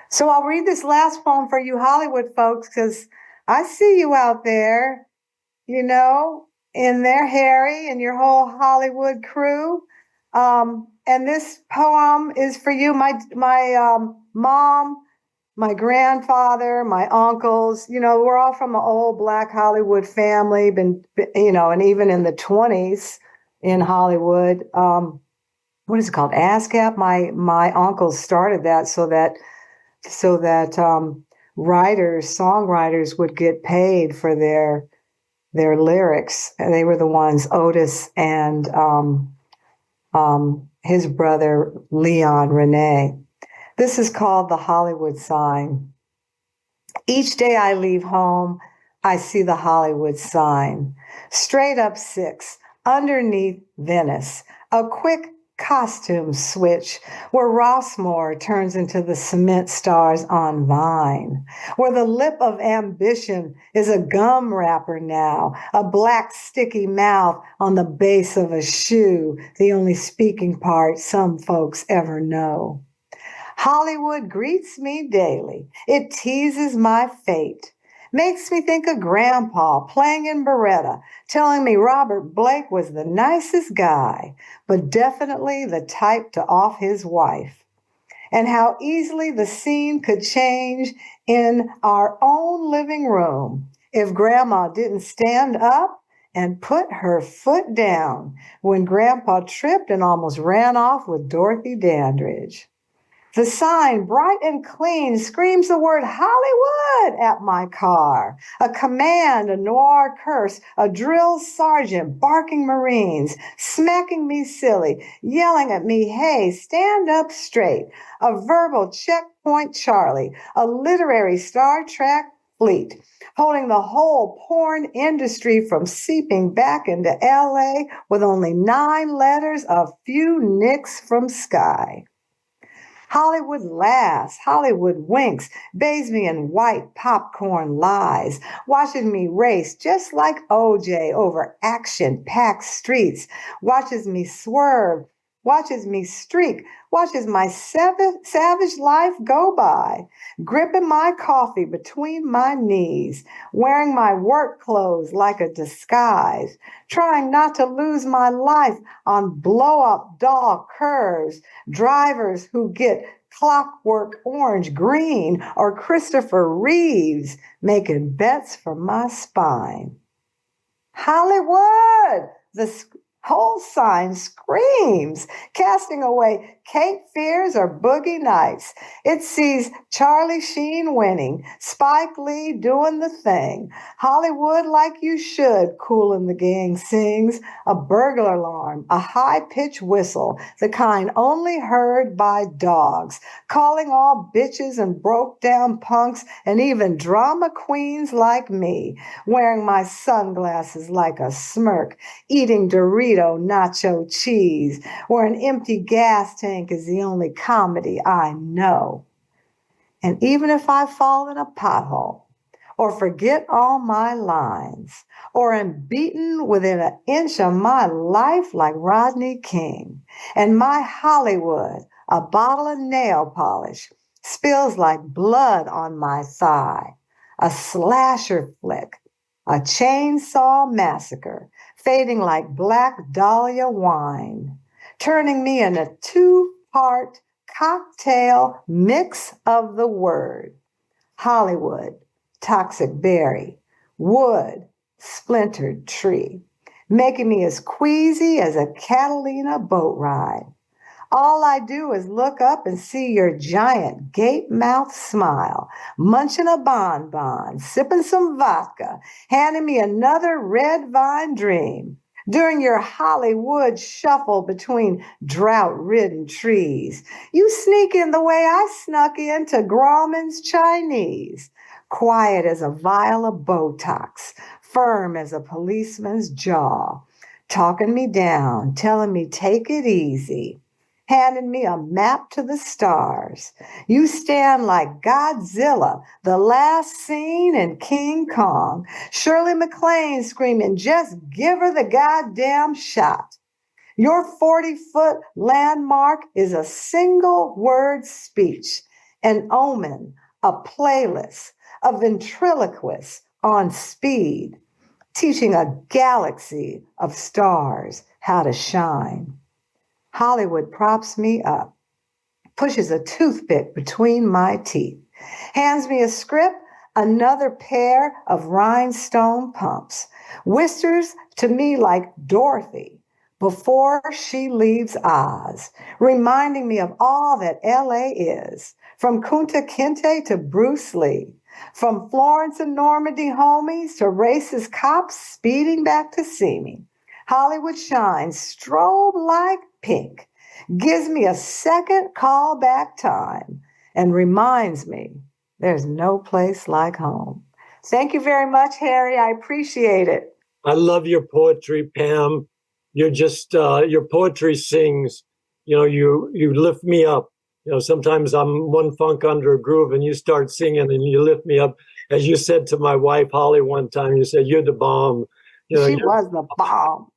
So I'll read this last poem for you Hollywood folks, because I see you out there, in there, Harry, and your whole Hollywood crew. And this poem is for you, my mom, my grandfather, my uncles. We're all from an old Black Hollywood family, and even in the 20s in Hollywood. What is it called? ASCAP. My uncles started that so that songwriters would get paid for their lyrics. And they were the ones, Otis and his brother Leon Renee. This is called The Hollywood Sign. Each day I leave home, I see the Hollywood sign. Straight up 6, underneath Venice, a quick costume switch where Rossmore turns into the cement stars on Vine, where the lip of ambition is a gum wrapper now, a black sticky mouth on the base of a shoe, the only speaking part some folks ever know. Hollywood greets me daily. It teases my fate. Makes me think of Grandpa playing in Murrietta, telling me Robert Blake was the nicest guy, but definitely the type to off his wife. And how easily the scene could change in our own living room if Grandma didn't stand up and put her foot down when Grandpa tripped and almost ran off with Dorothy Dandridge. The sign, bright and clean, screams the word Hollywood at my car. A command, a noir curse, a drill sergeant barking Marines, smacking me silly, yelling at me, hey, stand up straight. A verbal checkpoint Charlie, a literary Star Trek fleet, holding the whole porn industry from seeping back into LA with only 9 letters, a few nicks from Sky. Hollywood laughs, Hollywood winks, bathes me in white popcorn lies, watches me race just like OJ over action-packed streets, watches me swerve, watches me streak, watches my savage life go by, gripping my coffee between my knees, wearing my work clothes like a disguise, trying not to lose my life on blow-up doll curves, drivers who get Clockwork Orange green, or Christopher Reeves making bets for my spine. Hollywood! The whole sign screams, casting away Cape Fears or Boogie Nights. It sees Charlie Sheen winning, Spike Lee doing the thing, Hollywood like you should, Kool and the Gang sings, a burglar alarm, a high-pitched whistle, the kind only heard by dogs, calling all bitches and broke-down punks and even drama queens like me, wearing my sunglasses like a smirk, eating Dorito nacho cheese, where an empty gas tank is the only comedy I know. And even if I fall in a pothole, or forget all my lines, or am beaten within an inch of my life like Rodney King, and my Hollywood, a bottle of nail polish, spills like blood on my thigh, a slasher flick, a chainsaw massacre, fading like Black Dahlia wine, turning me in a 2-part cocktail mix of the word. Hollywood, toxic berry, wood, splintered tree, making me as queasy as a Catalina boat ride. All I do is look up and see your giant gape mouth smile, munching a bonbon, sipping some vodka, handing me another red vine dream. During your Hollywood shuffle between drought-ridden trees, you sneak in the way I snuck into Grauman's Chinese, quiet as a vial of Botox, firm as a policeman's jaw, talking me down, telling me take it easy, handing me a map to the stars. You stand like Godzilla, the last scene in King Kong. Shirley MacLaine screaming, just give her the goddamn shot. Your 40-foot landmark is a single word speech, an omen, a playlist, a ventriloquist on speed, teaching a galaxy of stars how to shine. Hollywood props me up, pushes a toothpick between my teeth, hands me a script, another pair of rhinestone pumps, whispers to me like Dorothy before she leaves Oz, reminding me of all that LA is, from Kunta Kinte to Bruce Lee, from Florence and Normandy homies to racist cops speeding back to see me. Hollywood shines strobe like pink, gives me a second callback time, and reminds me there's no place like home. Thank you very much, Harry. I appreciate it. I love your poetry, Pam. You're just your poetry sings. You lift me up. Sometimes I'm one funk under a groove, and you start singing, and you lift me up. As you said to my wife Holly one time, you said you're the bomb. She was the bomb.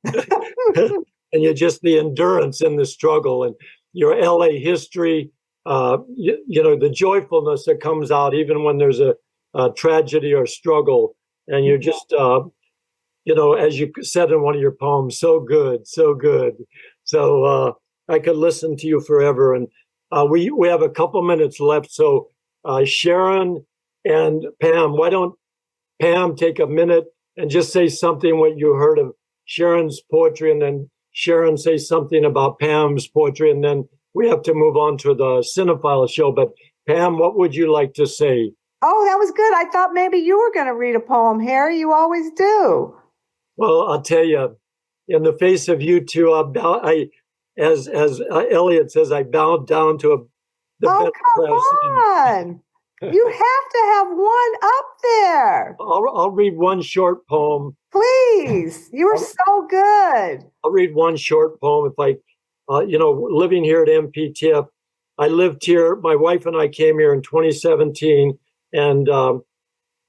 And you're just the endurance in the struggle, and your LA history. The joyfulness that comes out even when there's a tragedy or struggle, and you're just. As you said in one of your poems, so good, so good. So I could listen to you forever. And we have a couple minutes left. So Sharon and Pam, why don't Pam take a minute and just say something what you heard of Sharon's poetry, and then Sharon say something about Pam's poetry, and then we have to move on to the Cinephile show. But Pam, what would you like to say? Oh, that was good. I thought maybe you were going to read a poem, Harry. You always do. Well, I'll tell you, in the face of you two, as Elliot says, I bowed down to the come on. You have to have one up there. I'll read one short poem. Please. You were so good. I'll read one short poem. If living here at MPTF, I lived here. My wife and I came here in 2017, and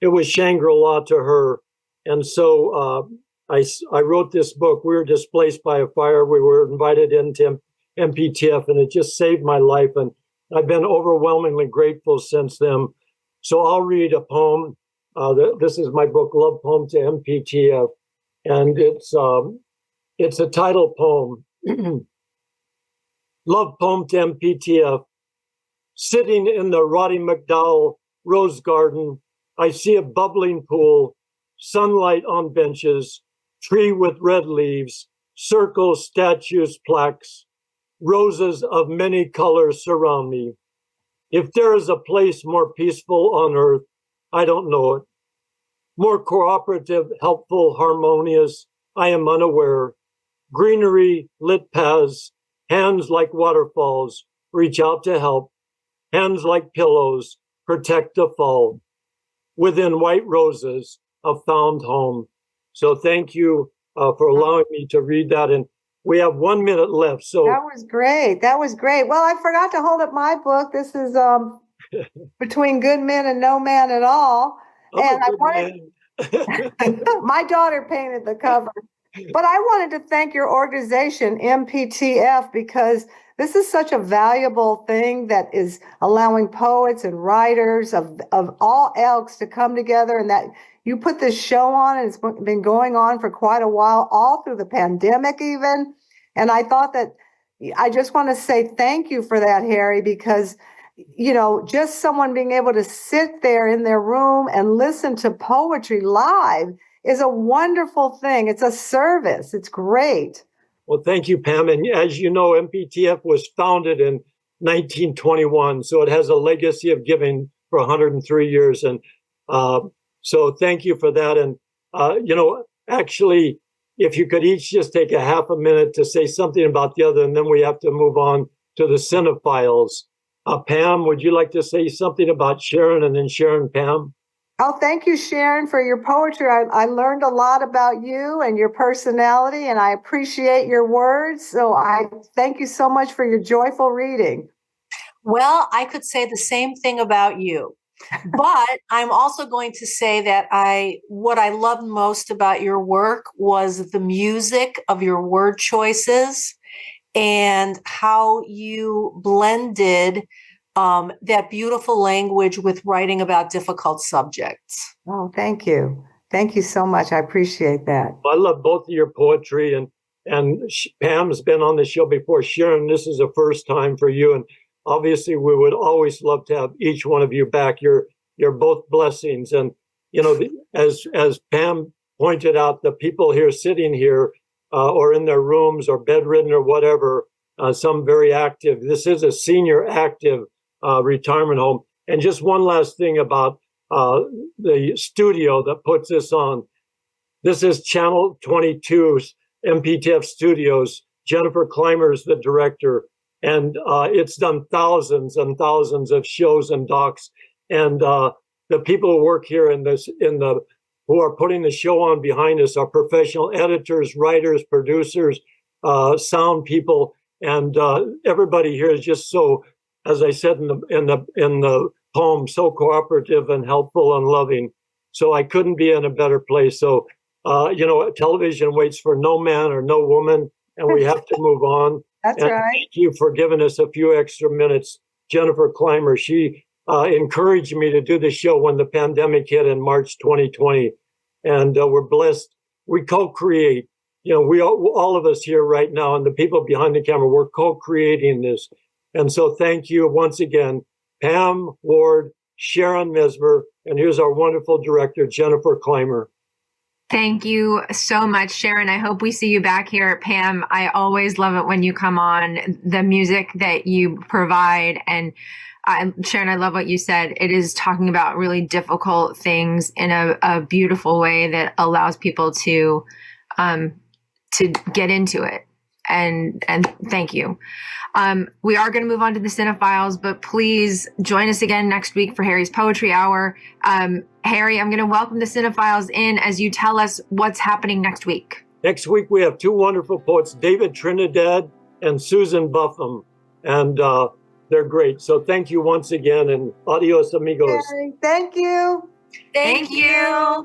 it was Shangri-La to her. And so I wrote this book. We were displaced by a fire. We were invited into MPTF, and it just saved my life. And I've been overwhelmingly grateful since then. So I'll read a poem. This is my book, Love Poem to MPTF. And it's a title poem. Love Poem to MPTF. Sitting in the Roddy McDowell Rose Garden, I see a bubbling pool, sunlight on benches, tree with red leaves, circles, statues, plaques, roses of many colors surround me. If there is a place more peaceful on earth, I don't know it. More cooperative, helpful, harmonious, I am unaware. Greenery, lit paths, hands like waterfalls, reach out to help. Hands like pillows, protect the fall. Within white roses, a found home. So thank you for allowing me to read that. And we have 1 minute left. So that was great. That was great. Well, I forgot to hold up my book. This is Between Good Men and No Man at All. And I wanted my daughter painted the cover. But I wanted to thank your organization, MPTF, because this is such a valuable thing that is allowing poets and writers of all ilks to come together, and that you put this show on, and it's been going on for quite a while, all through the pandemic even. And I thought that I just want to say thank you for that, Harry, because, just someone being able to sit there in their room and listen to poetry live is a wonderful thing. It's a service. It's great. Well, thank you, Pam. And as you know, MPTF was founded in 1921, so it has a legacy of giving for 103 years. And so thank you for that. And, actually, if you could each just take a half a minute to say something about the other, and then we have to move on to the cinephiles. Pam, would you like to say something about Sharon, and then Sharon, Pam? Oh, thank you, Sharon, for your poetry. I learned a lot about you and your personality, and I appreciate your words. So I thank you so much for your joyful reading. Well, I could say the same thing about you. But I'm also going to say that what I loved most about your work was the music of your word choices and how you blended that beautiful language with writing about difficult subjects. Oh, thank you. Thank you so much. I appreciate that. I love both of your poetry, and Pam's been on the show before. Sharon, this is the first time for you, and obviously we would always love to have each one of you back. You're both blessings, and as Pam pointed out, the people here sitting here or in their rooms or bedridden or whatever, some very active. This is a senior active retirement home. And just one last thing about the studio that puts this on. This is Channel 22's MPTF Studios. Jennifer Clymer is the director, and it's done thousands and thousands of shows and docs. And the people who work here who are putting the show on behind us are professional editors, writers, producers, sound people, and everybody here is just so, as I said in the poem, so cooperative and helpful and loving. So I couldn't be in a better place. So television waits for no man or no woman, and we have to move on. That's and right. Thank you for giving us a few extra minutes. Jennifer Clymer, she encouraged me to do the show when the pandemic hit in March 2020. And we're blessed. We co-create. All of us here right now and the people behind the camera, we're co-creating this. And so thank you once again, Pam Ward, Sharon Mesmer, and here's our wonderful director, Jennifer Clymer. Thank you so much, Sharon. I hope we see you back here. Pam, I always love it when you come on, the music that you provide. And Sharon, I love what you said. It is talking about really difficult things in a beautiful way that allows people to get into it. And thank you. We are going to move on to the cinephiles, but please join us again next week for Harry's Poetry Hour. Harry, I'm going to welcome the cinephiles in as you tell us what's happening next week. Next week, we have two wonderful poets, David Trinidad and Susan Buffum, and they're great. So thank you once again, and adios, amigos. Harry, thank you. Thank you.